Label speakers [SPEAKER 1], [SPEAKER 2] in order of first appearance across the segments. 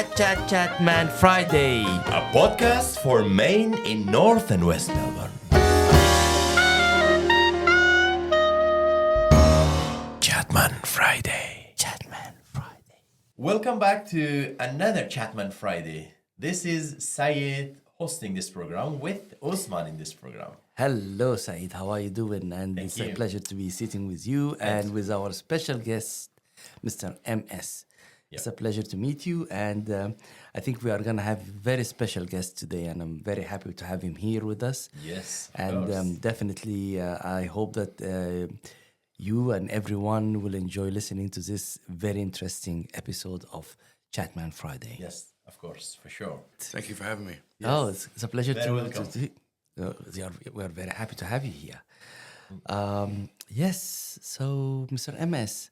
[SPEAKER 1] Chat Friday, a podcast for Maine in North and West Melbourne. Chatman Friday. Welcome back to another Chatman Friday. This is Syed hosting this program with Osman in this program.
[SPEAKER 2] Hello, Saeed. How are you doing? And
[SPEAKER 1] Thank
[SPEAKER 2] it's
[SPEAKER 1] you.
[SPEAKER 2] a pleasure to be sitting with you and with our special guest, Mr. MS. It's a pleasure to meet you. And I think we are going to have a very special guest today. And I'm very happy to have him here with us.
[SPEAKER 1] Yes, of
[SPEAKER 2] And
[SPEAKER 1] course.
[SPEAKER 2] definitely, I hope that you and everyone will enjoy listening to this very interesting episode of Chatman Friday.
[SPEAKER 1] Yes, of course, for sure.
[SPEAKER 3] Thank you for having me.
[SPEAKER 2] Oh, it's a pleasure
[SPEAKER 1] Very welcome.
[SPEAKER 2] we are very happy to have you here. Yes, so Mr. MS,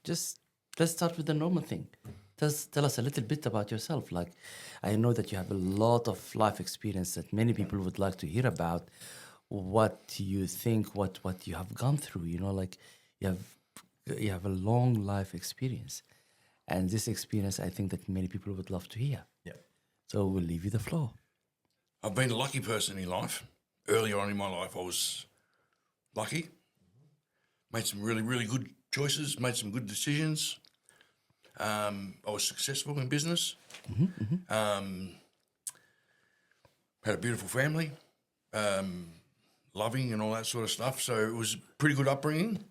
[SPEAKER 2] just let's start with the normal thing. Just tell us a little bit about yourself. Like, I know that you have a lot of life experience that many people would like to hear about. What you think, what you have gone through, like you have a long life experience. And this experience, I think that many people would love to hear.
[SPEAKER 1] Yeah.
[SPEAKER 2] So we'll leave you the floor.
[SPEAKER 3] I've been a lucky person in life. Earlier on in my life, I was lucky. Made some really, really good choices, made some good decisions. I was successful in business. Had a beautiful family, loving and all that sort of stuff. So it was a pretty good upbringing.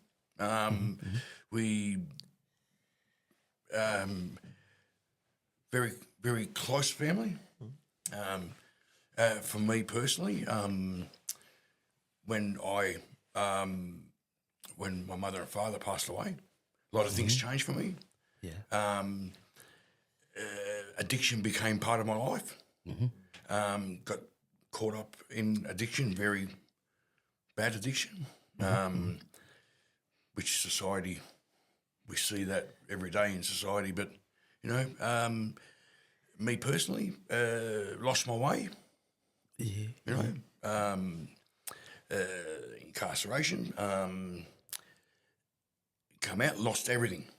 [SPEAKER 3] We very, very close family. For me personally, when my mother and father passed away, a lot of things changed for me.
[SPEAKER 2] Yeah.
[SPEAKER 3] Addiction became part of my life. Got caught up in addiction, very bad addiction, which society, we see that every day in society. But, me personally, lost my way.
[SPEAKER 2] Yeah.
[SPEAKER 3] Incarceration, come out, lost everything.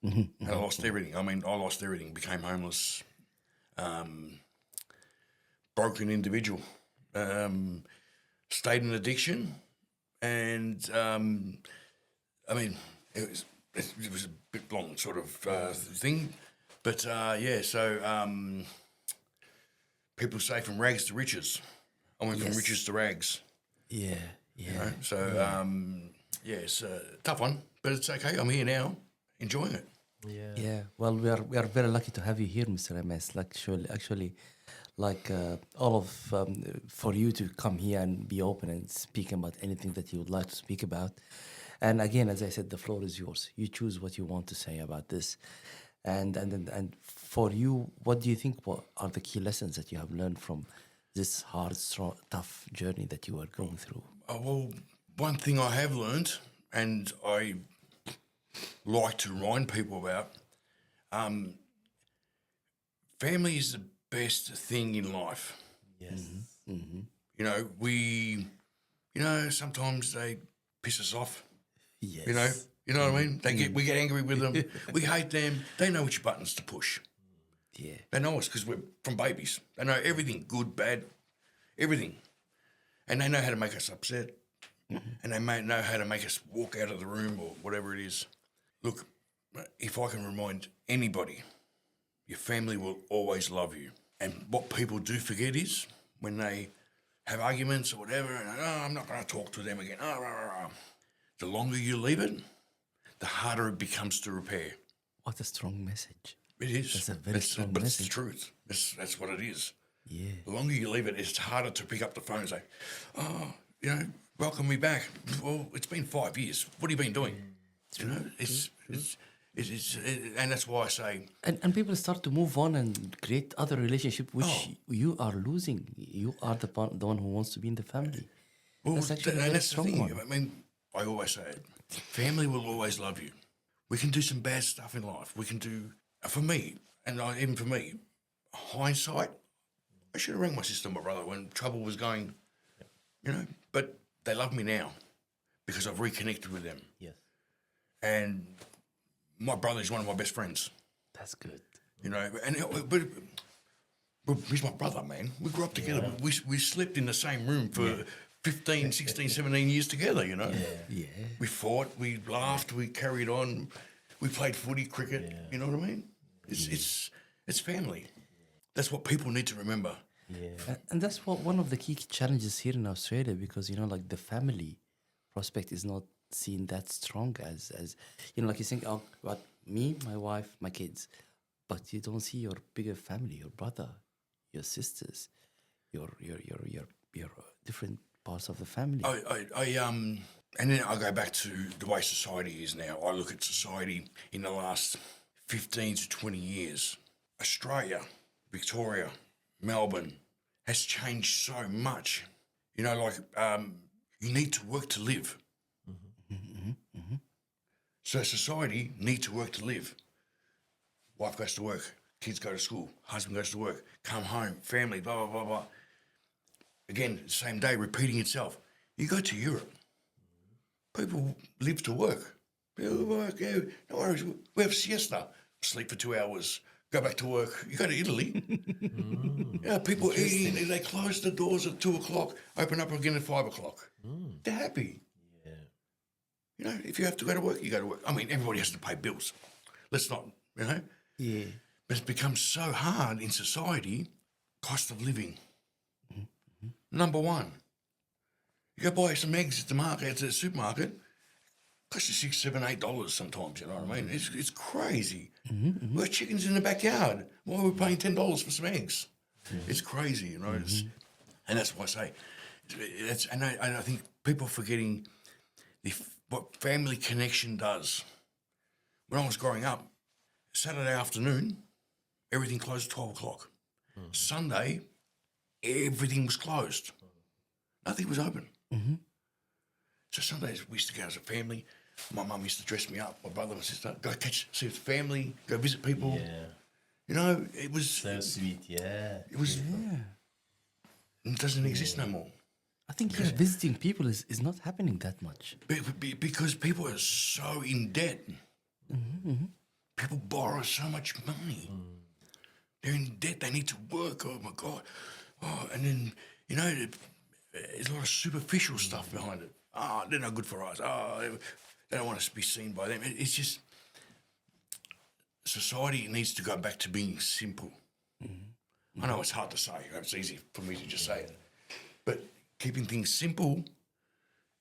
[SPEAKER 3] And I lost everything. I lost everything, became homeless, broken individual, stayed in addiction, and it was a bit long sort of thing. But so people say from rags to riches. I went from
[SPEAKER 2] Yes.
[SPEAKER 3] riches to rags.
[SPEAKER 2] Yeah. Yeah.
[SPEAKER 3] So, it's a tough one, but it's okay. I'm here now, enjoying it.
[SPEAKER 2] Yeah. Well, we are very lucky to have you here, Mr. MS. Like, actually, all of for you to come here and be open and speak about anything that you would like to speak about. And again, as I said, the floor is yours. You choose what you want to say about this. And for you, what do you think? What are the key lessons that you have learned from this hard, strong, tough journey that you are going through?
[SPEAKER 3] Well, one thing I have learned, and I like to remind people about, family is the best thing in life.
[SPEAKER 1] Yes.
[SPEAKER 3] Sometimes they piss us off.
[SPEAKER 2] Yes.
[SPEAKER 3] You know what I mean? We get angry with them. We hate them. They know which buttons to push.
[SPEAKER 2] Yeah.
[SPEAKER 3] They know us because we're from babies. They know everything, good, bad, everything. And they know how to make us upset. And they may know how to make us walk out of the room or whatever it is. Look, if I can remind anybody, your family will always love you. And what people do forget is when they have arguments or whatever, and I'm not going to talk to them again. The longer you leave it, the harder it becomes to repair.
[SPEAKER 2] What a strong message.
[SPEAKER 3] It is.
[SPEAKER 2] That's a very strong
[SPEAKER 3] but
[SPEAKER 2] message.
[SPEAKER 3] it's the truth. That's what it is.
[SPEAKER 2] Yeah.
[SPEAKER 3] The longer you leave it, it's harder to pick up the phone and say, welcome me back. Well, it's been 5 years. What have you been doing? And that's why I say...
[SPEAKER 2] And people start to move on and create other relationship, which you are losing. You are the one who wants to be in the family.
[SPEAKER 3] Well,
[SPEAKER 2] That's actually a very
[SPEAKER 3] that's the
[SPEAKER 2] strong
[SPEAKER 3] thing.
[SPEAKER 2] one.
[SPEAKER 3] I always say it. Family will always love you. We can do some bad stuff in life. We can do... For me, even for me, hindsight, I should have rang my sister and my brother when trouble was going, but they love me now because I've reconnected with them.
[SPEAKER 1] Yes.
[SPEAKER 3] And my brother is one of my best friends.
[SPEAKER 2] That's good.
[SPEAKER 3] you know. But he's my brother, man. We grew up together. We slept in the same room for 15, 16, 17 years together, you know.
[SPEAKER 2] Yeah.
[SPEAKER 3] We fought, we laughed, we carried on. We played footy, cricket, you know what I mean? It's family. That's what people need to remember.
[SPEAKER 2] Yeah. And that's what one of the key challenges here in Australia, because, you know, like the family prospect is not seen that strong as you know, like you think, oh, what, me, my wife, my kids, but you don't see your bigger family, your brother, your sisters, your different parts of the family.
[SPEAKER 3] And then I go back to the way society is now. I look at society in the last 15 to 20 years. Australia, Victoria, Melbourne has changed so much. You know, like you need to work to live. So society needs to work to live. Wife goes to work, kids go to school, husband goes to work, come home, family, blah, blah, blah, blah. Again, same day, repeating itself. You go to Europe, people live to work. People work, yeah, no worries. We have siesta, sleep for 2 hours, go back to work. You go to Italy, people eating, they close the doors at 2 o'clock, open up again at 5 o'clock. They're happy. Yeah. You know, if you have to go to work, you go to work. I mean, everybody has to pay bills. Let's not, you know.
[SPEAKER 2] Yeah.
[SPEAKER 3] But it's become so hard in society, cost of living. Number one. You go buy some eggs at the market, at the supermarket, costs you $6, $7, $8 sometimes, you know what I mean? It's crazy. We've got chickens in the backyard. Why are we paying $10 for some eggs? It's crazy, you know. And that's why I say, and I think people are forgetting what family connection does. When I was growing up, Saturday afternoon, everything closed at 12 o'clock. Sunday, everything was closed. Nothing was open. So Sundays we used to go as a family. My mum used to dress me up, my brother, my sister, go see the family, go visit people. Yeah. You know, it was...
[SPEAKER 1] So sweet, yeah.
[SPEAKER 3] It was... Yeah. It doesn't exist no more.
[SPEAKER 2] I think visiting people is not happening that much.
[SPEAKER 3] Because people are so in debt. People borrow so much money. They're in debt. They need to work. Oh, my God. Oh, and then, you know, there's a lot of superficial stuff behind it. Oh, they're not good for us. Oh, they don't want us to be seen by them. It's just... Society needs to go back to being simple. I know it's hard to say. It's easy for me to just say it. But keeping things simple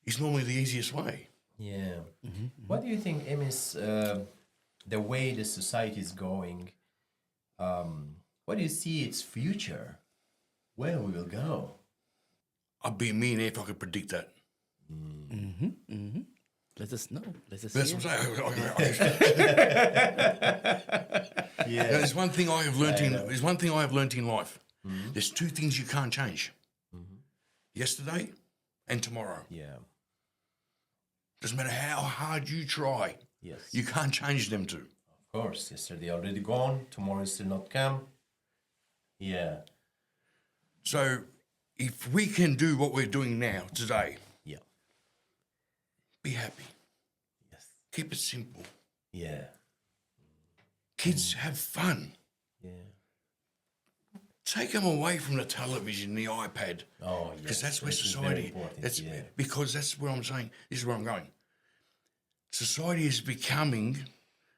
[SPEAKER 3] is normally the easiest way.
[SPEAKER 1] Yeah. What do you think, Emis, the way the society is going, what do you see its future? Where we will go?
[SPEAKER 3] I'd be a millionaire if I could predict that.
[SPEAKER 2] Let us know. Let us
[SPEAKER 3] That's
[SPEAKER 2] hear.
[SPEAKER 3] what I'm saying. Yeah. There's one thing I have learnt in life. There's two things you can't change. Yesterday and tomorrow.
[SPEAKER 1] Yeah.
[SPEAKER 3] Doesn't matter how hard you try.
[SPEAKER 1] Yes.
[SPEAKER 3] You can't change them two.
[SPEAKER 1] Of course. Yesterday already gone. Tomorrow is still not come. Yeah.
[SPEAKER 3] So if we can do what we're doing now, today, be happy.
[SPEAKER 1] Yes.
[SPEAKER 3] Keep it simple.
[SPEAKER 1] Yeah.
[SPEAKER 3] Kids have fun.
[SPEAKER 1] Yeah.
[SPEAKER 3] Take them away from the television, the iPad.
[SPEAKER 1] Oh, yes.
[SPEAKER 3] Because that's where society... Because that's where I'm saying, this is where I'm going. Society is becoming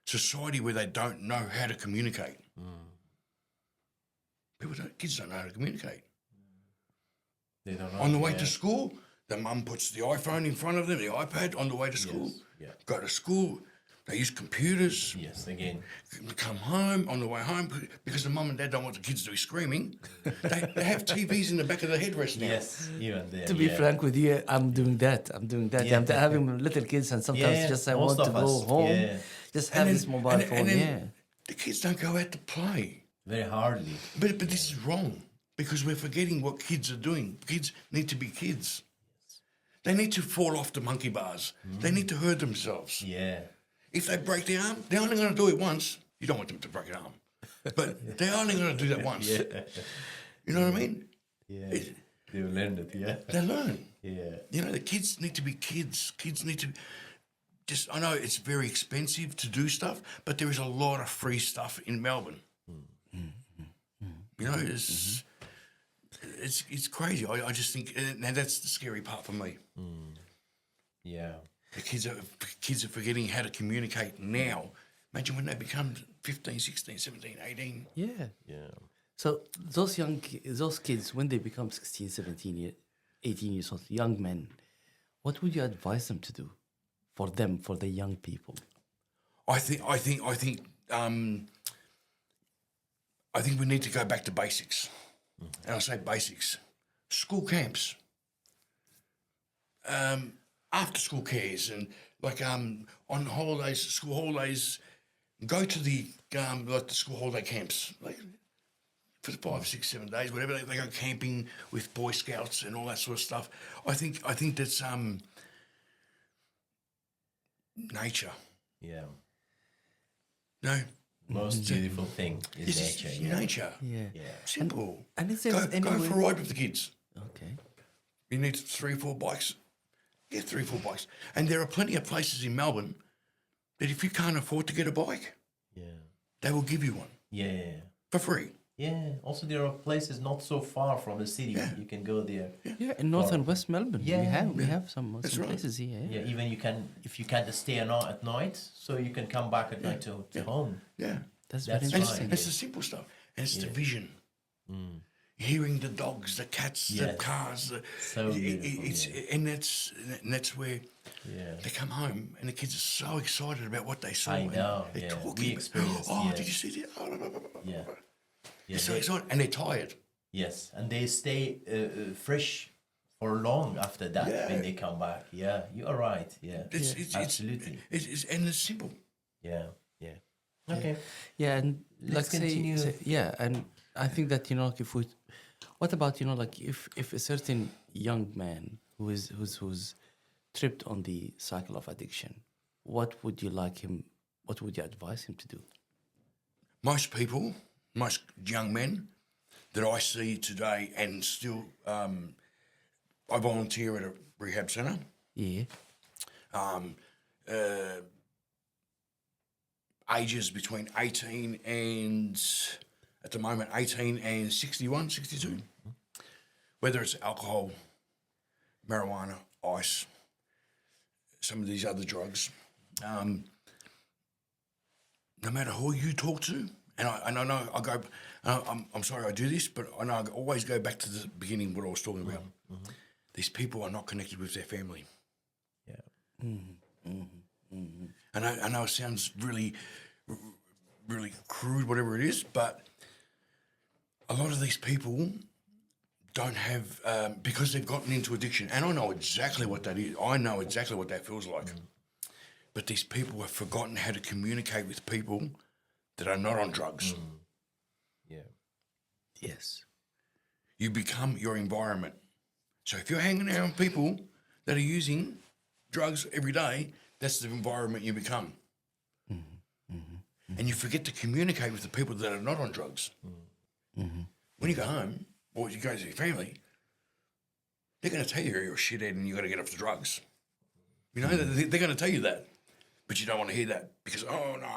[SPEAKER 3] society where they don't know how to communicate. Kids don't know how to communicate.
[SPEAKER 1] They don't know.
[SPEAKER 3] On the way to school, the mum puts the iPhone in front of them, the iPad, on the way to school.
[SPEAKER 1] Yes.
[SPEAKER 3] Go to school, they use computers.
[SPEAKER 1] Yes, again.
[SPEAKER 3] Come home, on the way home, because the mum and dad don't want the kids to be screaming. They have TVs in the back of the headrest now.
[SPEAKER 1] Yes, even there.
[SPEAKER 2] To be frank with you, I'm doing that.
[SPEAKER 1] Yeah.
[SPEAKER 2] I'm having little kids, and sometimes just I want to go home. Just have this mobile phone.
[SPEAKER 3] The kids don't go out to play.
[SPEAKER 1] Very hardly.
[SPEAKER 3] But this is wrong, because we're forgetting what kids are doing. Kids need to be kids. They need to fall off the monkey bars. They need to hurt themselves.
[SPEAKER 1] Yeah.
[SPEAKER 3] If they break their arm, they're only going to do it once. You don't want them to break an arm. But they're only going to do that once. You know what I mean?
[SPEAKER 1] Yeah. They learn it, yeah.
[SPEAKER 3] They learn.
[SPEAKER 1] Yeah.
[SPEAKER 3] You know, the kids need to be kids. Kids need to I know it's very expensive to do stuff, but there is a lot of free stuff in Melbourne. You know, it's crazy. I just think, and that's the scary part for me.
[SPEAKER 1] Yeah.
[SPEAKER 3] The kids are forgetting how to communicate now. Imagine when they become 15, 16, 17, 18.
[SPEAKER 2] Yeah.
[SPEAKER 1] Yeah.
[SPEAKER 2] So those kids, when they become 16, 17, 18 years old, young men, what would you advise them to do for them, for the young people?
[SPEAKER 3] I think we need to go back to basics. And I say basics. School camps. After school cares and like on holidays, school holidays, go to the like the school holiday camps, like for 5, 6, 7 days, whatever. They go camping with Boy Scouts and all that sort of stuff. I think that's nature.
[SPEAKER 1] Yeah.
[SPEAKER 3] No,
[SPEAKER 1] Most beautiful thing is
[SPEAKER 3] it's
[SPEAKER 1] nature. Yeah.
[SPEAKER 3] nature.
[SPEAKER 2] Yeah.
[SPEAKER 1] Yeah.
[SPEAKER 3] Simple.
[SPEAKER 2] And is
[SPEAKER 3] Go
[SPEAKER 2] there any
[SPEAKER 3] for a ride with the kids.
[SPEAKER 2] Okay.
[SPEAKER 3] You need 3, 4 bikes. Get 3, 4 bikes. And there are plenty of places in Melbourne that if you can't afford to get a bike,
[SPEAKER 1] Yeah.
[SPEAKER 3] they will give you one
[SPEAKER 1] Yeah.
[SPEAKER 3] for free.
[SPEAKER 1] Yeah. Also, there are places not so far from the city.
[SPEAKER 3] Yeah.
[SPEAKER 1] You can go there.
[SPEAKER 2] Yeah, in North and West Melbourne,
[SPEAKER 1] Yeah,
[SPEAKER 2] we have some
[SPEAKER 3] That's right.
[SPEAKER 2] places here. Yeah.
[SPEAKER 1] Yeah. Even you can, if you can't stay at night, so you can come back at night to home.
[SPEAKER 3] Yeah.
[SPEAKER 2] That's
[SPEAKER 1] That's
[SPEAKER 2] very
[SPEAKER 3] And
[SPEAKER 2] interesting.
[SPEAKER 3] it's the simple stuff. And it's the vision. Hearing the dogs, the cats, the
[SPEAKER 1] Yes.
[SPEAKER 3] cars.
[SPEAKER 1] So beautiful,
[SPEAKER 3] And that's where
[SPEAKER 1] Yeah.
[SPEAKER 3] they come home and the kids are so excited about what they saw.
[SPEAKER 1] I
[SPEAKER 3] and
[SPEAKER 1] know,
[SPEAKER 3] They're
[SPEAKER 1] yeah.
[SPEAKER 3] talking.
[SPEAKER 1] We experienced,
[SPEAKER 3] Oh,
[SPEAKER 1] yeah.
[SPEAKER 3] did you see that? Oh, blah, blah, blah, blah,
[SPEAKER 1] Yeah.
[SPEAKER 3] blah.
[SPEAKER 1] Yeah.
[SPEAKER 3] They're so
[SPEAKER 1] they-
[SPEAKER 3] excited. And they're tired.
[SPEAKER 1] Yes, and they stay fresh for long after that
[SPEAKER 3] Yeah.
[SPEAKER 1] when they come back. Yeah, you are right. Yeah, absolutely.
[SPEAKER 3] And it's simple.
[SPEAKER 1] Yeah, yeah. Okay.
[SPEAKER 2] Yeah, and
[SPEAKER 1] Let's
[SPEAKER 2] like
[SPEAKER 1] continue.
[SPEAKER 2] yeah, and I think that like if we, what about like if a certain young man who's tripped on the cycle of addiction, what would you advise him to do?
[SPEAKER 3] Most people, most young men that I see today, and still, I volunteer at a rehab centre.
[SPEAKER 2] Yeah.
[SPEAKER 3] Ages between 18 and, at the moment, 18 and 61, 62. Whether it's alcohol, marijuana, ice, some of these other drugs. No matter who you talk to, and I know I go, I'm sorry I do this, but I know I always go back to the beginning what I was talking about. These people are not connected with their family.
[SPEAKER 1] Yeah.
[SPEAKER 3] And I know it sounds really, really crude, whatever it is, but a lot of these people don't have, because they've gotten into addiction, and I know exactly what that is. I know exactly what that feels like. But these people have forgotten how to communicate with people that are not on drugs.
[SPEAKER 1] Yeah.
[SPEAKER 2] Yes.
[SPEAKER 3] You become your environment. So if you're hanging around people that are using drugs every day, that's the environment you become. And you forget to communicate with the people that are not on drugs. When you go home, or you go to your family, they're going to tell you you're a shithead and you've got to get off the drugs. You know, they're going to tell you that. But you don't want to hear that because, oh, no.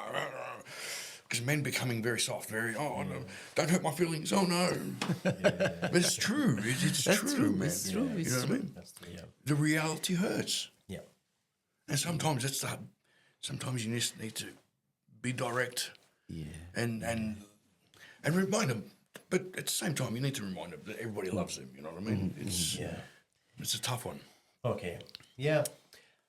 [SPEAKER 3] Because men becoming very soft, very, no, don't hurt my feelings, oh, no. But it's true. It's true, man.
[SPEAKER 2] It's true.
[SPEAKER 3] You know what I mean?
[SPEAKER 1] That's true. Yeah.
[SPEAKER 3] The reality hurts.
[SPEAKER 1] Yeah.
[SPEAKER 3] And sometimes sometimes you just need to be direct and remind them. But at the same time, you need to remind them that everybody loves them. You know what I mean? It's a tough one.
[SPEAKER 1] Okay. Yeah.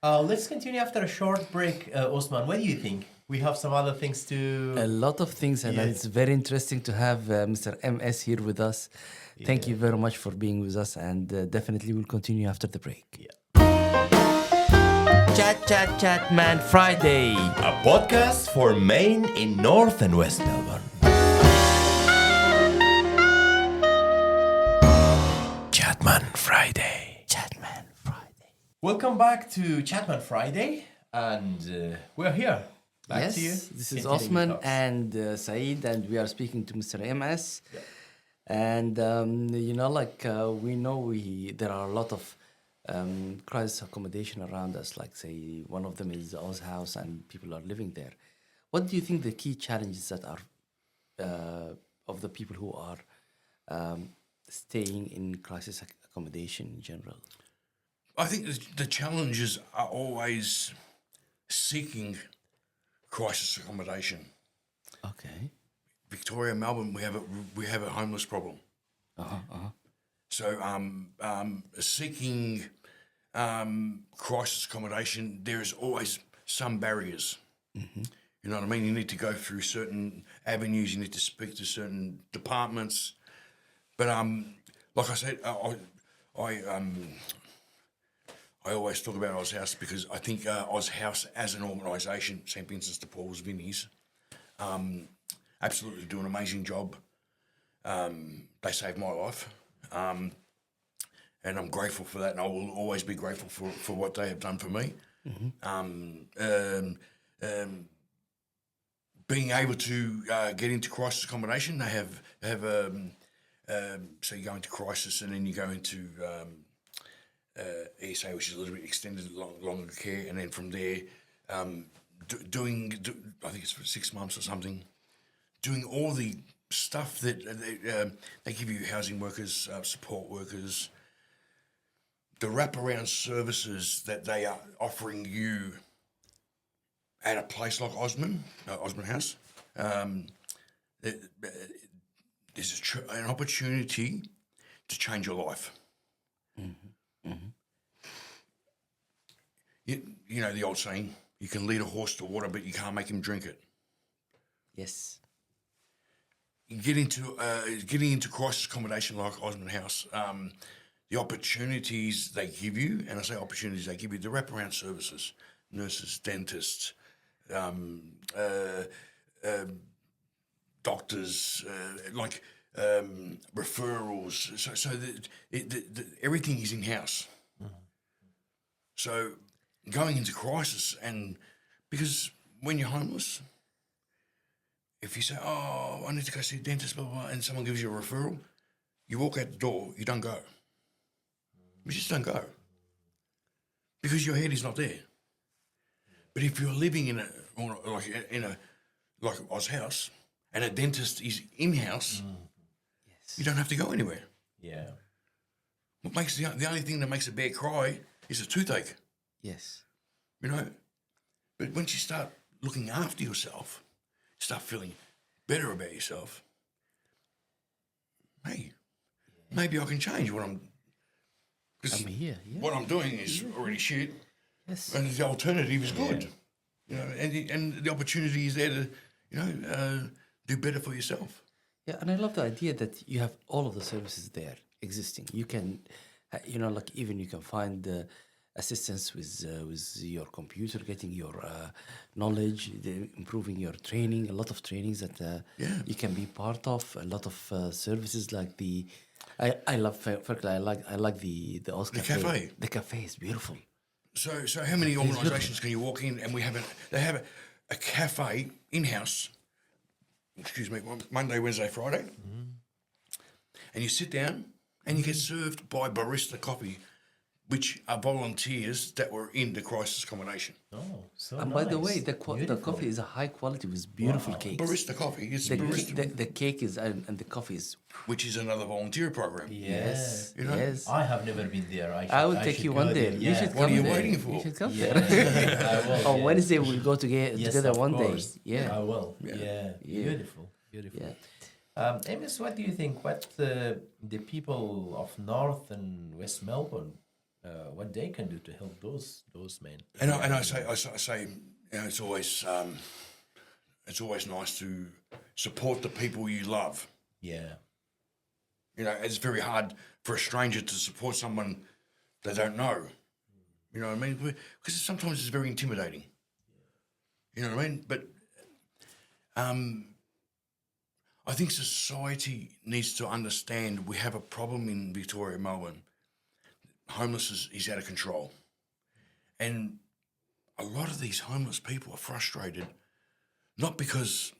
[SPEAKER 1] Let's continue after a short break, Osman. What do you think? We have some other things to.
[SPEAKER 2] A lot of things, and it's very interesting to have Mr. MS here with us. Thank you very much for being with us, and definitely we'll continue after the break.
[SPEAKER 1] Yeah.
[SPEAKER 2] Chat Man Friday.
[SPEAKER 1] A podcast for Maine in North and West Melbourne. Chatman Friday.
[SPEAKER 2] Chatman Friday.
[SPEAKER 1] Welcome back to Chatman Friday, and we're here. Back to you.
[SPEAKER 2] This is
[SPEAKER 1] Continuing
[SPEAKER 2] Osman
[SPEAKER 1] talks.
[SPEAKER 2] and Saeed, and we are speaking to Mr. MS.
[SPEAKER 1] Yeah.
[SPEAKER 2] And we know there are a lot of crisis accommodation around us. Like, say, one of them is Oz House, and people are living there. What do you think the key challenges that are of the people who are staying in crisis accommodation in general?
[SPEAKER 3] I think the challenges are always seeking crisis accommodation.
[SPEAKER 2] Okay.
[SPEAKER 3] Victoria, Melbourne, we have a homeless problem. So seeking crisis accommodation, there is always some barriers. You know what I mean? You need to go through certain avenues. You need to speak to certain departments. But like I said, I always talk about House because I think House as an organisation, St Vincent's de Paul's, Vinnies, absolutely do an amazing job. They saved my life. And I'm grateful for that, and I will always be grateful for what they have done for me. Being able to get into crisis accommodation, they have so you go into crisis and then you go into ESA, which is a little bit extended, longer care, and then from there, doing I think it's for 6 months or something, doing all the stuff that they give you, housing workers, support workers, the wraparound services that they are offering you at a place like Osman House. There's an opportunity to change your life. You know the old saying, you can lead a horse to water, but you can't make him drink it.
[SPEAKER 2] Yes.
[SPEAKER 3] Getting into crisis accommodation like Osman House, the opportunities they give you, and I say opportunities they give you, the wraparound services, nurses, dentists, doctors, referrals. So everything is in-house. So going into crisis, and because when you're homeless, if you say, oh, I need to go see a dentist, blah, blah, blah, and someone gives you a referral, you walk out the door, you don't go. You just don't go. Because your head is not there. But if you're living in like Oz House, and a dentist is in-house, you don't have to go anywhere.
[SPEAKER 1] Yeah.
[SPEAKER 3] What makes the only thing that makes a bear cry is a toothache.
[SPEAKER 2] Yes.
[SPEAKER 3] You know? But once you start looking after yourself, start feeling better about yourself, hey, maybe I can change what I'm...
[SPEAKER 2] I'm here, yeah.
[SPEAKER 3] What I'm doing is already shit,
[SPEAKER 2] Yes.
[SPEAKER 3] and the alternative is good. You know, and the opportunity is there to, do better for yourself.
[SPEAKER 2] Yeah, and I love the idea that you have all of the services there existing. You can, even you can find assistance with your computer, getting your knowledge, improving your training. A lot of trainings that you can be part of. A lot of services like the. I love frankly. I like the Oz
[SPEAKER 3] cafe.
[SPEAKER 2] The cafe is beautiful.
[SPEAKER 3] So how many organisations can you walk in and they have a cafe in-house, excuse me, Monday, Wednesday, Friday, and you sit down and you get served by barista coffee, which are volunteers that were in the crisis accommodation.
[SPEAKER 1] Oh, so
[SPEAKER 2] And
[SPEAKER 1] nice.
[SPEAKER 2] by the way, the coffee is a high quality with beautiful cakes.
[SPEAKER 3] Barista coffee, it's
[SPEAKER 2] The,
[SPEAKER 3] barista,
[SPEAKER 2] the cake is and the coffee is.
[SPEAKER 3] which is another volunteer program.
[SPEAKER 2] Yes,
[SPEAKER 3] You know?
[SPEAKER 2] yes.
[SPEAKER 1] I have never been there.
[SPEAKER 2] I will take
[SPEAKER 1] should
[SPEAKER 2] you
[SPEAKER 1] go
[SPEAKER 2] one day.
[SPEAKER 1] there.
[SPEAKER 2] You should
[SPEAKER 3] What
[SPEAKER 2] come
[SPEAKER 3] are you
[SPEAKER 2] there.
[SPEAKER 3] waiting for?
[SPEAKER 2] You should come
[SPEAKER 1] Yeah,
[SPEAKER 2] there.
[SPEAKER 1] I will,
[SPEAKER 2] On
[SPEAKER 1] yeah.
[SPEAKER 2] Wednesday we'll go together
[SPEAKER 1] of
[SPEAKER 2] one
[SPEAKER 1] course.
[SPEAKER 2] day. Yeah.
[SPEAKER 1] I will. Yeah. Beautiful.
[SPEAKER 2] Yeah.
[SPEAKER 1] Amos, what do you think? What the people of North and West Melbourne, what they can do to help those men?
[SPEAKER 3] And I say, it's always nice to support the people you love.
[SPEAKER 1] Yeah.
[SPEAKER 3] You know, it's very hard for a stranger to support someone they don't know. You know what I mean? Because sometimes it's very intimidating. You know what I mean? But I think society needs to understand we have a problem in Victoria, Melbourne. Homelessness is out of control. And a lot of these homeless people are frustrated, not because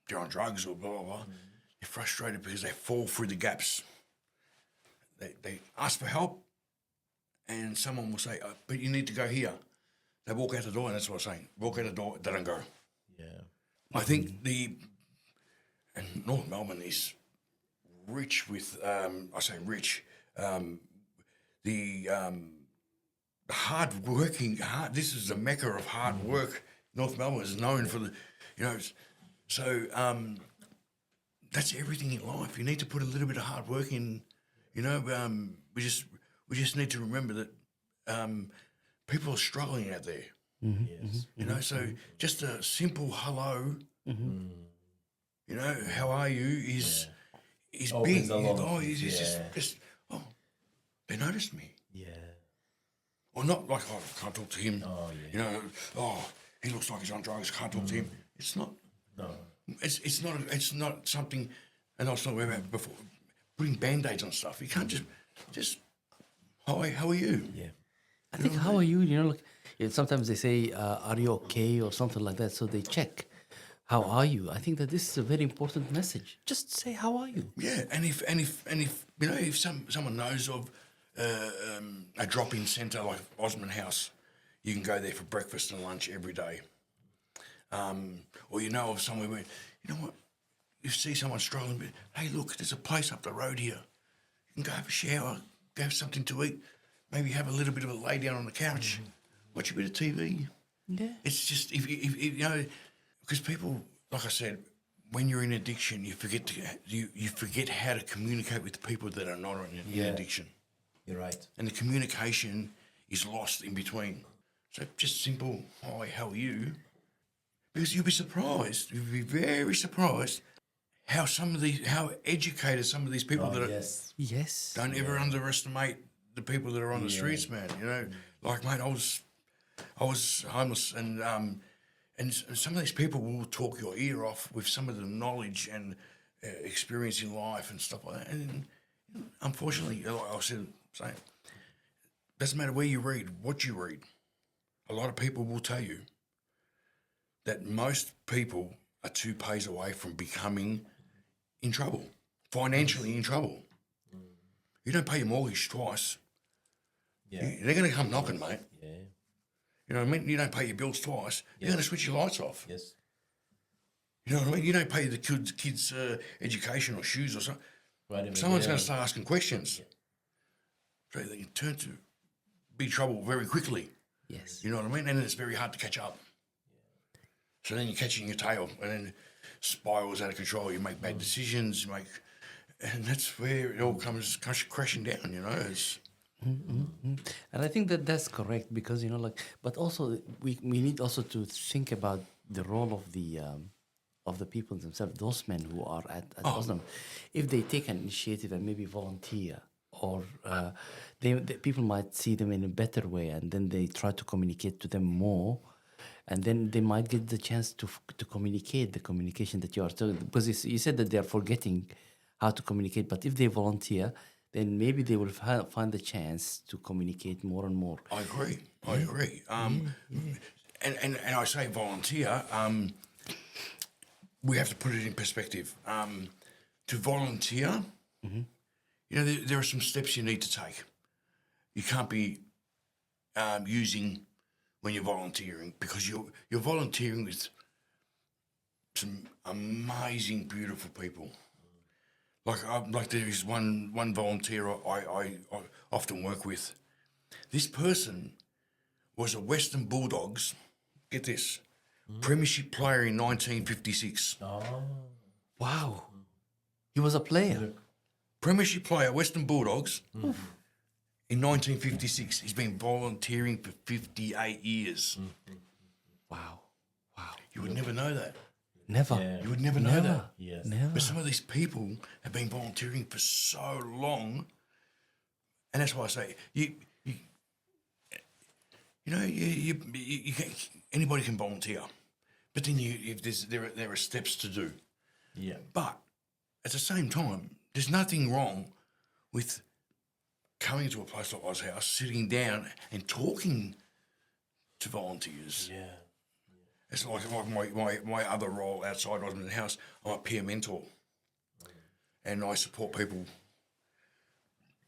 [SPEAKER 3] they're on drugs or blah, blah, blah. They're frustrated because they fall through the gaps. They ask for help and someone will say, but you need to go here. They walk out the door, and that's what I'm saying. Walk out the door, they don't go.
[SPEAKER 1] Yeah.
[SPEAKER 3] I think And North Melbourne is rich with, I say rich, the this is the mecca of hard work. North Melbourne is known for the, so that's everything in life. You need to put a little bit of hard work in, we just need to remember that people are struggling out there.
[SPEAKER 1] Yes.
[SPEAKER 3] So just a simple hello, how are you is
[SPEAKER 1] Opens
[SPEAKER 3] big.
[SPEAKER 1] a lot of
[SPEAKER 3] Oh,
[SPEAKER 1] things,
[SPEAKER 3] it's just, they noticed me.
[SPEAKER 1] Yeah.
[SPEAKER 3] Or not like, oh, I can't talk to him.
[SPEAKER 1] Oh, yeah.
[SPEAKER 3] He looks like he's on drugs, can't talk to him. It's not.
[SPEAKER 1] No.
[SPEAKER 3] It's not something, and I was talking about before, putting Band-Aids on stuff. You can't just, hi, how are you?
[SPEAKER 1] Yeah.
[SPEAKER 2] I think, how are you? Sometimes they say, are you okay, or something like that. So they check, how are you? I think that this is a very important message. Just say, how are you?
[SPEAKER 3] Yeah, and if if someone knows of a drop-in centre like Osmond House, you can go there for breakfast and lunch every day. Or of somewhere where, you see someone struggling, but hey, look, there's a place up the road here. You can go have a shower, go have something to eat, maybe have a little bit of a lay down on the couch, watch a bit of TV.
[SPEAKER 2] Yeah.
[SPEAKER 3] It's just if because people, like I said, when you're in addiction, you forget how to communicate with the people that are not in addiction.
[SPEAKER 1] You're right.
[SPEAKER 3] And the communication is lost in between. So just simple, hi, how are you? Because you'll be very surprised how educated some of these people that are.
[SPEAKER 1] Yes.
[SPEAKER 2] Yes.
[SPEAKER 3] Don't ever underestimate the people that are on the streets, man. Like, mate, I was homeless, and some of these people will talk your ear off with some of the knowledge and experience in life and stuff like that. And unfortunately, like I said, doesn't matter where you read, what you read. A lot of people will tell you that most people are 2 pays away from becoming in trouble, financially in trouble. You don't pay your mortgage twice.
[SPEAKER 1] Yeah.
[SPEAKER 3] They're going to come knocking, mate.
[SPEAKER 1] Yeah.
[SPEAKER 3] You know what I mean? You don't pay your bills twice. They're going to switch your lights off.
[SPEAKER 1] Yes.
[SPEAKER 3] You know what I mean? You don't pay the kids' education or shoes or something.
[SPEAKER 1] Right.
[SPEAKER 3] Someone's going to start asking questions. So they can turn to big trouble very quickly.
[SPEAKER 2] Yes.
[SPEAKER 3] You know what I mean? And it's very hard to catch up. So then you're catching your tail, and then spirals out of control. You make bad decisions, and that's where it all comes crashing down. It's,
[SPEAKER 2] And I think that that's correct, because but also we need also to think about the role of the people themselves, those men who are at Oslam. If they take an initiative and maybe volunteer, or people might see them in a better way, and then they try to communicate to them more, and then they might get the chance to communicate the communication that you are talking. Because you said that they are forgetting how to communicate, but if they volunteer, then maybe they will find the chance to communicate more and more.
[SPEAKER 3] I agree. And I say volunteer. We have to put it in perspective. To volunteer, there are some steps you need to take. You can't be using when you're volunteering, because you're volunteering with some amazing, beautiful people. Like there is one volunteer I often work with. This person was a Western Bulldogs, get this, premiership player in 1956.
[SPEAKER 1] Oh.
[SPEAKER 2] Wow. He was a player.
[SPEAKER 3] Premiership player, Western Bulldogs, in 1956. He's been volunteering for 58 years.
[SPEAKER 2] Wow.
[SPEAKER 3] You would never know that.
[SPEAKER 2] Never.
[SPEAKER 1] Yeah.
[SPEAKER 3] You would never know that.
[SPEAKER 1] Yes.
[SPEAKER 2] Never.
[SPEAKER 3] But some of these people have been volunteering for so long, and that's why I say you can, anybody can volunteer, but then there are steps to do.
[SPEAKER 1] Yeah.
[SPEAKER 3] But at the same time, there's nothing wrong with coming to a place like Oz House, sitting down and talking to volunteers.
[SPEAKER 1] Yeah.
[SPEAKER 3] It's like my other role outside Osmond House. I'm a peer mentor, and I support people.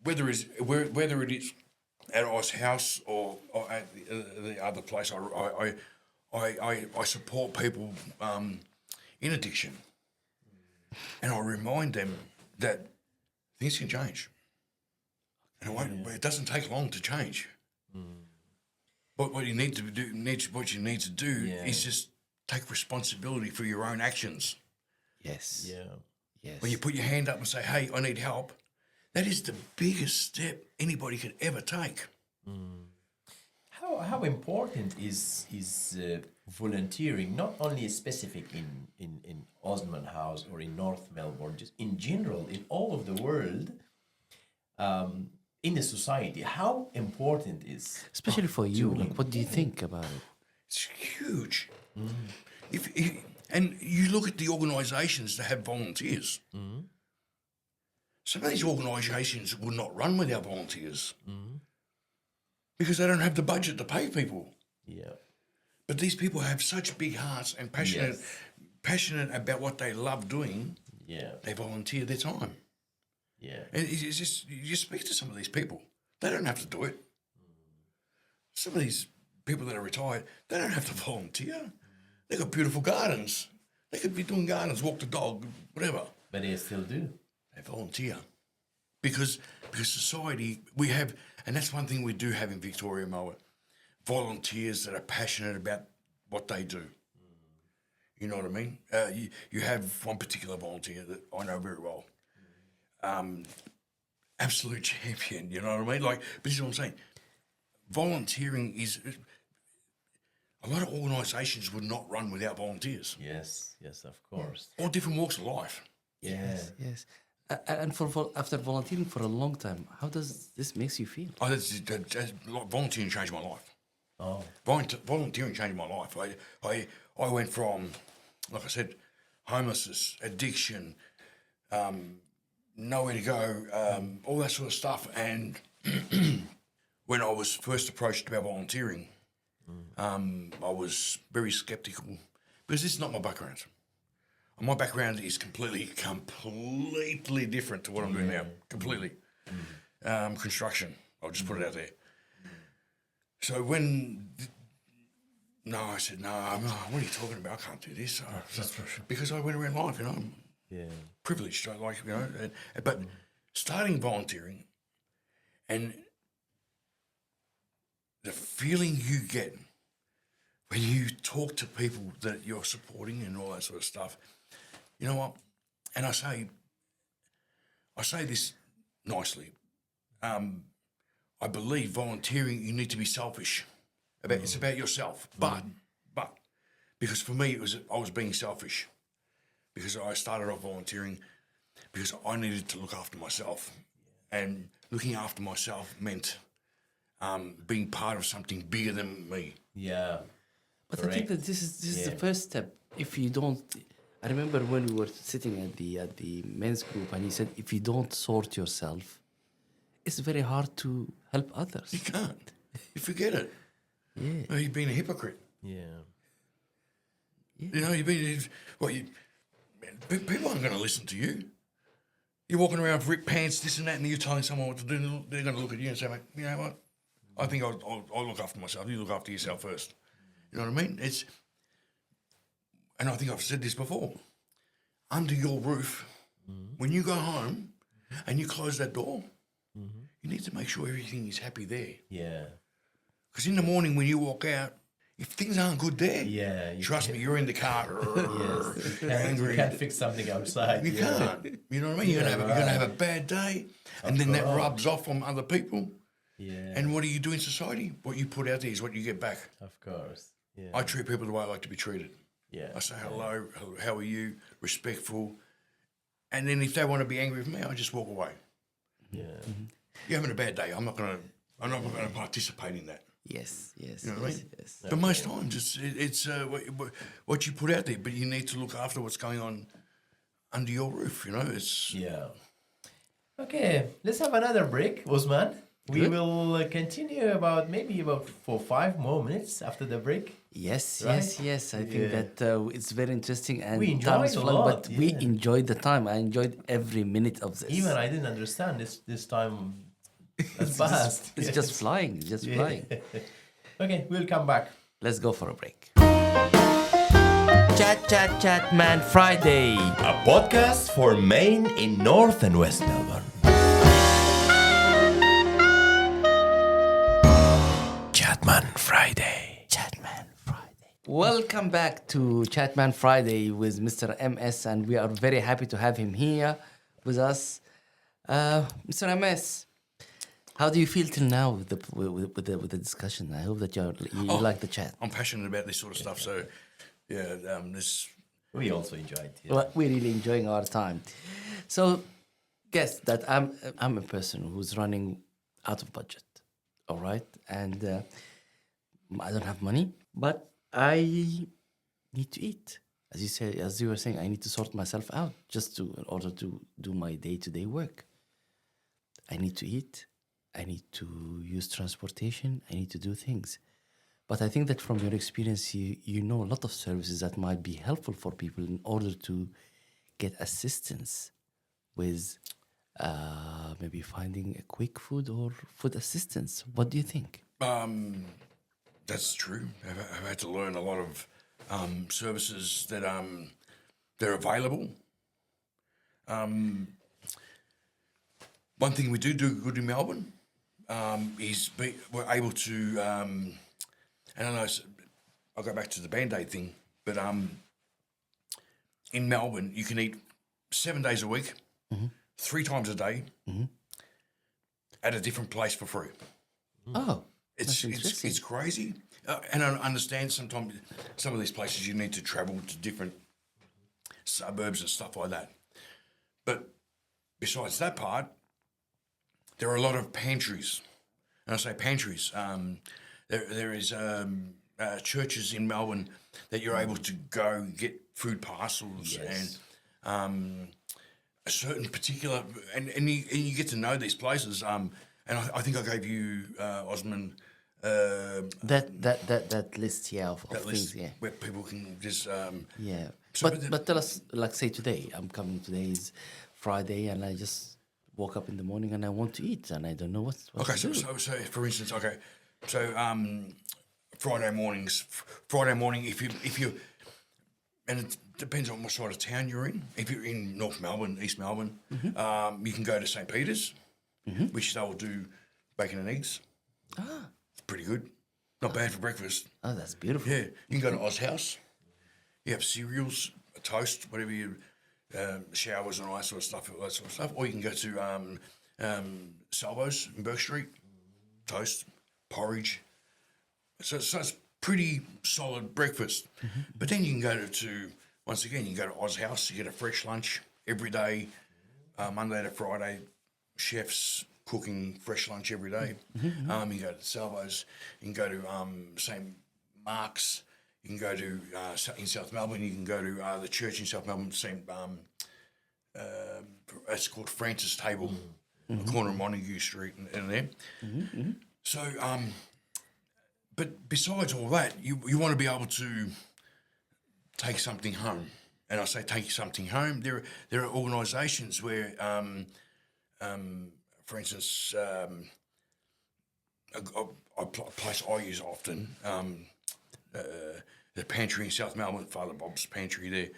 [SPEAKER 3] Whether it is at Oz House or at the other place, I support people in addiction. And I remind them that things can change. And it doesn't take long to change. But what you need to do is just take responsibility for your own actions.
[SPEAKER 2] Yes.
[SPEAKER 1] Yeah.
[SPEAKER 2] Yes.
[SPEAKER 3] When you put your hand up and say, hey, I need help, that is the biggest step anybody could ever take.
[SPEAKER 1] How important is volunteering, not only specific in Osman House or in North Melbourne, just in general, in all of the world, in the society, how important is
[SPEAKER 2] Especially for you, like, what do you think about it?
[SPEAKER 3] It's huge. And you look at the organisations that have volunteers. Some of these organisations will not run without volunteers because they don't have the budget to pay people.
[SPEAKER 1] Yeah.
[SPEAKER 3] But these people have such big hearts and passionate about what they love doing.
[SPEAKER 1] Yeah.
[SPEAKER 3] They volunteer their time.
[SPEAKER 1] Yeah.
[SPEAKER 3] And it's just, you speak to some of these people, they don't have to do it. Some of these people that are retired, they don't have to volunteer. They've got beautiful gardens. They could be doing gardens, walk the dog, whatever.
[SPEAKER 1] But they still do.
[SPEAKER 3] They volunteer. Because society, we have, and that's one thing we do have in Victoria, Moa, volunteers that are passionate about what they do. You know what I mean? You have one particular volunteer that I know very well. Absolute champion, you know what I mean? Like, but this is what I'm saying. Volunteering is, a lot of organisations would not run without volunteers.
[SPEAKER 1] Yes, of course.
[SPEAKER 3] All different walks of life.
[SPEAKER 1] Yeah.
[SPEAKER 2] Yes. And after volunteering for a long time, how does this makes you feel?
[SPEAKER 3] Oh, volunteering changed my life.
[SPEAKER 1] Oh.
[SPEAKER 3] Volunteering changed my life. I went from, like I said, homelessness, addiction, nowhere to go, all that sort of stuff. And when I was first approached about volunteering, I was very sceptical because this is not my background. My background is completely different to what I'm doing now. Completely. Construction. I'll just put it out there. So I said, no, what are you talking about? I can't do this. Because I went around life, I'm privileged. But starting volunteering and the feeling you get when you talk to people that you're supporting and all that sort of stuff, you know what? And I say this nicely. I believe volunteering, you need to be selfish. It's about yourself. But because for me, I was being selfish because I started off volunteering because I needed to look after myself. And looking after myself meant being part of something bigger than me.
[SPEAKER 1] Yeah.
[SPEAKER 2] But correct. I think that this is the first step. If you don't, I remember when we were sitting at the men's group, and he said, if you don't sort yourself, it's very hard to help others.
[SPEAKER 3] You can't. You forget it.
[SPEAKER 2] Yeah.
[SPEAKER 3] You've been a hypocrite.
[SPEAKER 1] Yeah.
[SPEAKER 3] You've been. People aren't going to listen to you. You're walking around with ripped pants, this and that, and you're telling someone what to do. They're going to look at you and say, "Mate, you know what? I think I'll look after myself. You look after yourself first." You know what I mean? And I think I've said this before. Under your roof, when you go home and you close that door, you need to make sure everything is happy there.
[SPEAKER 1] Yeah.
[SPEAKER 3] Because in the morning when you walk out, if things aren't good there, trust me, you're in the car. Angry.
[SPEAKER 1] You can't fix something outside.
[SPEAKER 3] You can't. You know what I mean? You're gonna have a bad day, and then that rubs off on other people.
[SPEAKER 1] Yeah.
[SPEAKER 3] And what do you do in society? What you put out there is what you get back.
[SPEAKER 1] Of course. Yeah.
[SPEAKER 3] I treat people the way I like to be treated.
[SPEAKER 1] Yeah.
[SPEAKER 3] I say hello, how are you, respectful, and then if they want to be angry with me, I just walk away.
[SPEAKER 1] Yeah.
[SPEAKER 3] You're having a bad day. I'm not gonna participate in that.
[SPEAKER 2] Yes.
[SPEAKER 3] You know what I mean?
[SPEAKER 2] Yes.
[SPEAKER 3] But most times it's what you put out there, but you need to look after what's going on under your roof. It's
[SPEAKER 1] Okay, let's have another break, Osman. We will continue maybe for 5 more minutes after the break.
[SPEAKER 2] Yes.
[SPEAKER 1] Right?
[SPEAKER 2] Yes. I think that it's very interesting, and
[SPEAKER 1] We
[SPEAKER 2] time
[SPEAKER 1] enjoyed
[SPEAKER 2] is
[SPEAKER 1] a
[SPEAKER 2] flying,
[SPEAKER 1] lot,
[SPEAKER 2] but we enjoyed the time. I enjoyed every minute of this.
[SPEAKER 1] Even I didn't understand this time. That's fast.
[SPEAKER 2] It's just flying. It's just flying.
[SPEAKER 1] Okay, we'll come back.
[SPEAKER 2] Let's go for a break. Chat Man Friday.
[SPEAKER 1] A podcast for Maine in North and West Melbourne. Chatman Friday.
[SPEAKER 2] Welcome back to Chatman Friday with Mr. MS, and we are very happy to have him here with us. Mr. MS, how do you feel till now with the discussion? I hope that you like the chat.
[SPEAKER 3] I'm passionate about this sort of stuff, so yeah, this.
[SPEAKER 1] We also enjoyed it.
[SPEAKER 2] Well, we're really enjoying our time. So, guess that I'm a person who's running out of budget, all right, and I don't have money, but I need to eat. As you were saying, I need to sort myself out in order to do my day-to-day work. I need to eat. I need to use transportation. I need to do things. But I think that from your experience, you know a lot of services that might be helpful for people in order to get assistance with maybe finding a quick food or food assistance. What do you think?
[SPEAKER 3] That's true. I've had to learn a lot of services that they're available. One thing we do good in Melbourne is we're able to. And I know I'll go back to the Band-Aid thing, but in Melbourne you can eat 7 days a week, 3 times a day, at a different place for free.
[SPEAKER 2] Oh.
[SPEAKER 3] It's crazy, and I understand sometimes some of these places you need to travel to different suburbs and stuff like that. But besides that part, there are a lot of pantries, and I say pantries. There is churches in Melbourne that you're able to go get food parcels and a certain particular and you get to know these places. And I think I gave you Osman
[SPEAKER 2] That list, yeah, of
[SPEAKER 3] that
[SPEAKER 2] things,
[SPEAKER 3] list
[SPEAKER 2] yeah.
[SPEAKER 3] where people can just
[SPEAKER 2] Yeah.
[SPEAKER 3] So
[SPEAKER 2] But tell us, like, say today, I'm coming, today is Friday, and I just woke up in the morning and I want to eat, and I don't know what
[SPEAKER 3] okay.
[SPEAKER 2] to do.
[SPEAKER 3] So for instance, okay, so Friday morning, if you and it depends on what side of town you're in. If you're in North Melbourne, East Melbourne, you can go to St. Peter's, which they will do bacon and eggs. It's pretty good. Not bad for breakfast.
[SPEAKER 2] Oh, that's beautiful.
[SPEAKER 3] Yeah, you can go to Oz House. You have cereals, a toast, whatever you, showers and all that sort of stuff. Or you can go to Salvo's in Burke Street, toast, porridge. So it's pretty solid breakfast. But then you can go to once again, you can go to Oz House. You get a fresh lunch every day, Monday to Friday. Chefs cooking fresh lunch every day. You can go to Salvo's. You can go to St. Mark's. You can go to in South Melbourne. You can go to the church in South Melbourne. It's called Francis Table, the corner of Montague Street, and there. So, but besides all that, you want to be able to take something home. And I say take something home. There are organisations where, for instance, a place I use often, the pantry in South Melbourne, Father Bob's pantry there,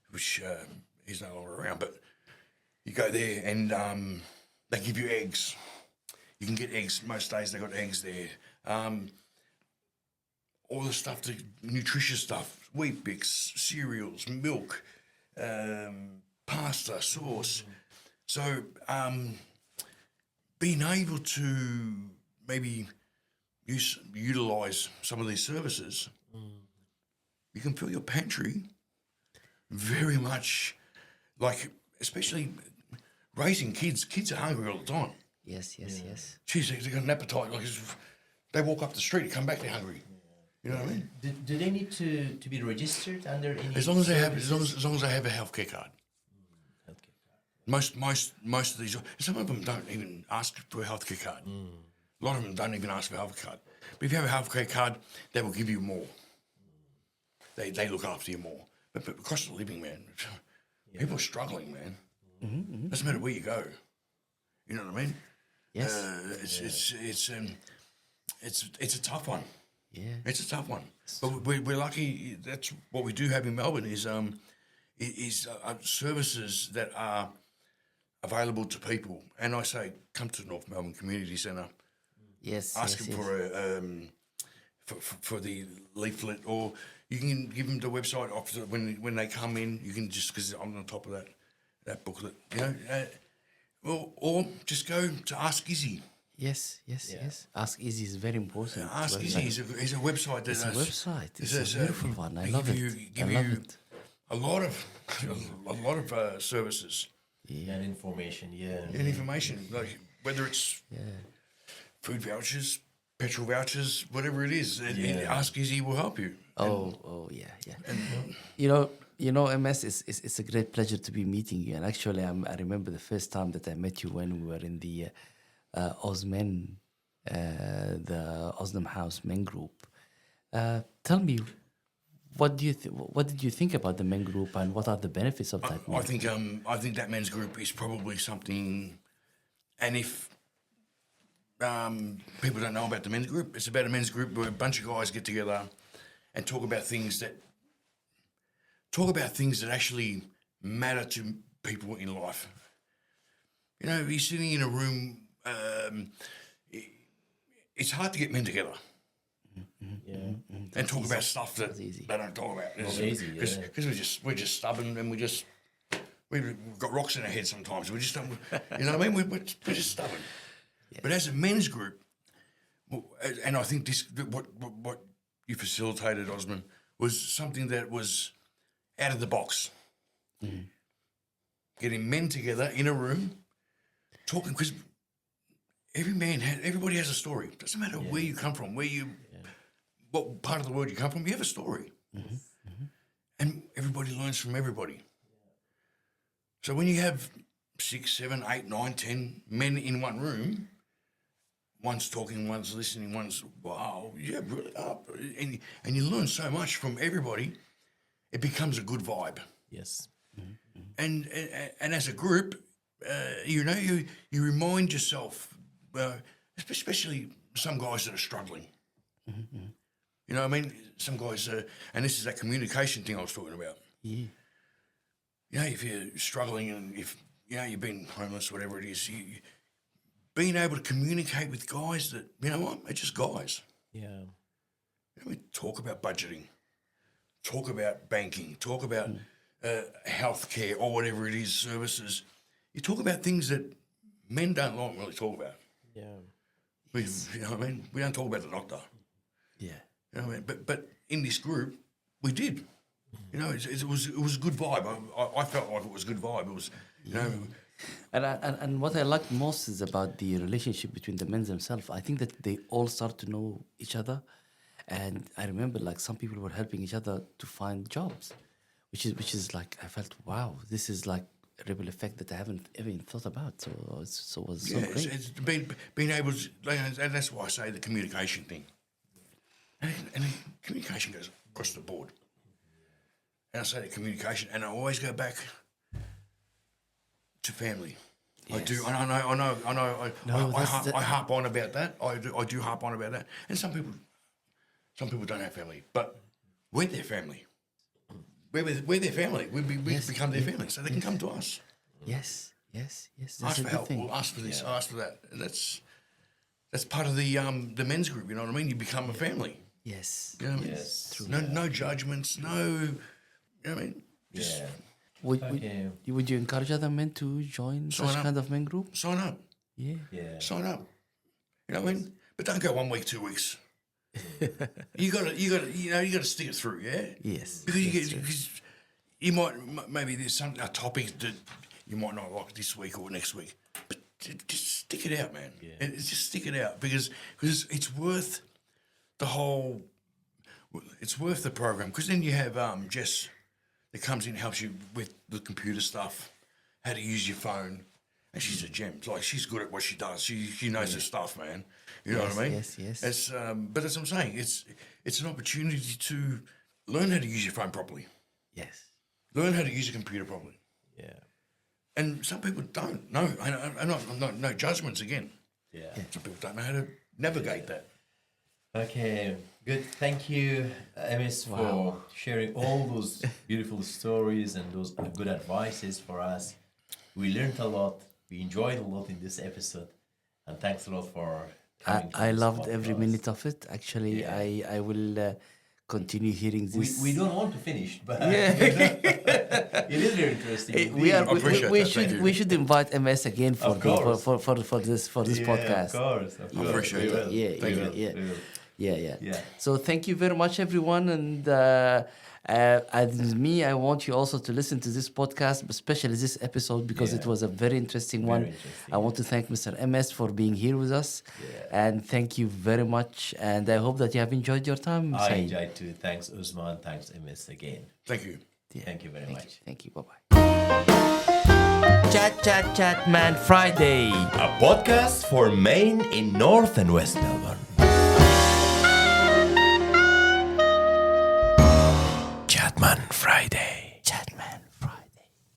[SPEAKER 3] which he's no longer around, but you go there and they give you eggs. You can get eggs. Most days they got eggs there. All the stuff, the nutritious stuff, Wheat Bix, cereals, milk, pasta, sauce. So being able to maybe utilise some of these services, you can fill your pantry very much like, especially raising kids. Kids are hungry all the time.
[SPEAKER 2] Yes.
[SPEAKER 3] Geez, they've got an appetite. Like they walk up the street and come back, they're hungry. You know what I mean?
[SPEAKER 1] Do they need to be registered under any?
[SPEAKER 3] As long as they have a healthcare card. Most of these, some of them don't even ask for a healthcare card. A lot of them don't even ask for a healthcare card. But if you have a healthcare card, they will give you more. They look after you more. But the cost of living, man, people are struggling, man. Doesn't matter where you go. You know what I mean?
[SPEAKER 2] Yes.
[SPEAKER 3] It's a tough one.
[SPEAKER 2] Yeah.
[SPEAKER 3] It's a tough one. But we're lucky. That's what we do have in Melbourne is services that are available to people. And I say, come to North Melbourne Community Centre.
[SPEAKER 2] Yes.
[SPEAKER 3] Ask them for the leaflet, or you can give them the website when they come in. You can just, because I'm on top of that booklet, or just go to Ask Izzy.
[SPEAKER 2] Yes. Ask Easy is very important.
[SPEAKER 3] Ask Izzy is a website.
[SPEAKER 2] It's a website. It's a beautiful one. I love it.
[SPEAKER 3] Give you a lot of services.
[SPEAKER 1] And information,
[SPEAKER 3] And information, like whether it's food vouchers, petrol vouchers, whatever it is. Ask Izzy will help you.
[SPEAKER 2] Yeah. You know, MS, it's a great pleasure to be meeting you. And actually, I remember the first time that I met you when we were in the Osmen, the Osnam House Men Group. Tell me, what did you think about the men group, and what are the benefits of that?
[SPEAKER 3] I think that men's group is probably something. And if people don't know about the men's group, it's about a men's group where a bunch of guys get together and talk about things that actually matter to people in life. You know, you're sitting in a room. It's hard to get men together. And talk about stuff that they don't talk about. It's
[SPEAKER 1] easy,
[SPEAKER 3] because we're just stubborn, and we've got rocks in our head sometimes. We just don't, you know what I mean? We're just stubborn. Yeah. But as a men's group, and I think what you facilitated, Osman, was something that was out of the box. Getting men together in a room, talking, because everybody has a story. Doesn't matter where you come from, what part of the world you come from, you have a story. And everybody learns from everybody. So when you have 6, 7, 8, 9, 10 men in one room, one's talking, one's listening, one's, wow, yeah, really up. And you learn so much from everybody, it becomes a good vibe.
[SPEAKER 1] Yes.
[SPEAKER 3] And as a group, you remind yourself, especially some guys that are struggling. You know what I mean? Some guys, and this is that communication thing I was talking about.
[SPEAKER 2] Yeah.
[SPEAKER 3] You know, if you're struggling and if, you've been homeless, whatever it is, being able to communicate with guys that, you know what, they're just guys.
[SPEAKER 1] Yeah.
[SPEAKER 3] We talk about budgeting, talk about banking, talk about healthcare or whatever it is, services. You talk about things that men don't like really talk about.
[SPEAKER 1] Yeah.
[SPEAKER 3] You know what I mean? We don't talk about the doctor.
[SPEAKER 2] Yeah.
[SPEAKER 3] You know what I mean? But in this group, we did. You know, it was a good vibe. I felt like it was a good vibe. It was, you know.
[SPEAKER 2] And what I like most is about the relationship between the men themselves. I think that they all start to know each other. And I remember, like, some people were helping each other to find jobs, which is like, I felt, wow, this is like a ripple effect that I haven't even thought about. So it was so great.
[SPEAKER 3] It's being able to, and that's why I say the communication thing. And communication goes across the board. And I say the communication, and I always go back to family. Yes. I do. I know. I harp on about that. I do harp on about that. And some people don't have family, but we're their family. We're their family. We become their family, so they can come to us.
[SPEAKER 2] Yes. That's
[SPEAKER 3] ask
[SPEAKER 2] a
[SPEAKER 3] for
[SPEAKER 2] good
[SPEAKER 3] help.
[SPEAKER 2] thing.
[SPEAKER 3] We'll ask for this. Ask for that. That's part of the men's group. You know what I mean? You become a family.
[SPEAKER 2] Yes.
[SPEAKER 3] You know what I mean?
[SPEAKER 1] Yes.
[SPEAKER 3] True. No judgments. No. You know what I mean? Just
[SPEAKER 2] Would you encourage other men to join such kind of men group?
[SPEAKER 3] Sign up.
[SPEAKER 2] Yeah.
[SPEAKER 3] Sign up. You know what I mean? But don't go 1 week, 2 weeks. you gotta stick it through, yeah?
[SPEAKER 2] Yes.
[SPEAKER 3] Because you might, maybe there's a topic that you might not like this week or next week. But just stick it out, man. Yeah. Just stick it out because it's worth it's worth the program. Because then you have Jess that comes in and helps you with the computer stuff, how to use your phone. And she's a gem. Like, she's good at what she does. She knows her stuff, man. You know what I mean?
[SPEAKER 2] Yes.
[SPEAKER 3] It's, but that's what I'm saying. It's an opportunity to learn how to use your phone properly.
[SPEAKER 2] Yes.
[SPEAKER 3] Learn how to use a computer properly.
[SPEAKER 1] Yeah.
[SPEAKER 3] And some people don't know. And no judgments again.
[SPEAKER 1] Yeah.
[SPEAKER 3] Some people don't know how to navigate that.
[SPEAKER 1] Okay, Good. Thank you, MS, for sharing all those beautiful stories and those good advices for us. We learned a lot. We enjoyed a lot in this episode. And thanks a lot for coming to
[SPEAKER 2] I
[SPEAKER 1] this
[SPEAKER 2] loved every
[SPEAKER 1] podcast.
[SPEAKER 2] minute of it. Actually,
[SPEAKER 1] Yeah.
[SPEAKER 2] I will continue hearing this.
[SPEAKER 1] We don't want to finish, but
[SPEAKER 2] Yeah.
[SPEAKER 1] it is very interesting.
[SPEAKER 2] We are.
[SPEAKER 1] indeed.
[SPEAKER 3] appreciate
[SPEAKER 2] We
[SPEAKER 3] that, thank
[SPEAKER 2] should.
[SPEAKER 3] you.
[SPEAKER 2] We should invite MS again for
[SPEAKER 1] Of course.
[SPEAKER 2] for this podcast.
[SPEAKER 1] Of course. Of course.
[SPEAKER 3] appreciate
[SPEAKER 1] We
[SPEAKER 3] that.
[SPEAKER 1] will.
[SPEAKER 2] Yeah,
[SPEAKER 1] We
[SPEAKER 2] yeah,
[SPEAKER 1] will.
[SPEAKER 2] yeah.
[SPEAKER 1] We will.
[SPEAKER 2] Yeah.
[SPEAKER 1] Yeah.
[SPEAKER 2] So thank you very much, everyone, and me, I want you also to listen to this podcast, especially this episode, because it
[SPEAKER 1] Yeah.
[SPEAKER 2] was a very interesting one.
[SPEAKER 1] interesting,
[SPEAKER 2] I want to thank Mr. MS for being here with us,
[SPEAKER 1] Yeah.
[SPEAKER 2] and thank you very much. And I hope that you have enjoyed your time.
[SPEAKER 1] I
[SPEAKER 2] Saeed.
[SPEAKER 1] enjoyed too. Thanks, Usman. Thanks, MS, again.
[SPEAKER 3] Thank you.
[SPEAKER 1] Thank you very much.
[SPEAKER 2] Thank you. Bye bye. Chat Man Friday.
[SPEAKER 1] A podcast for Maine in North and West Melbourne.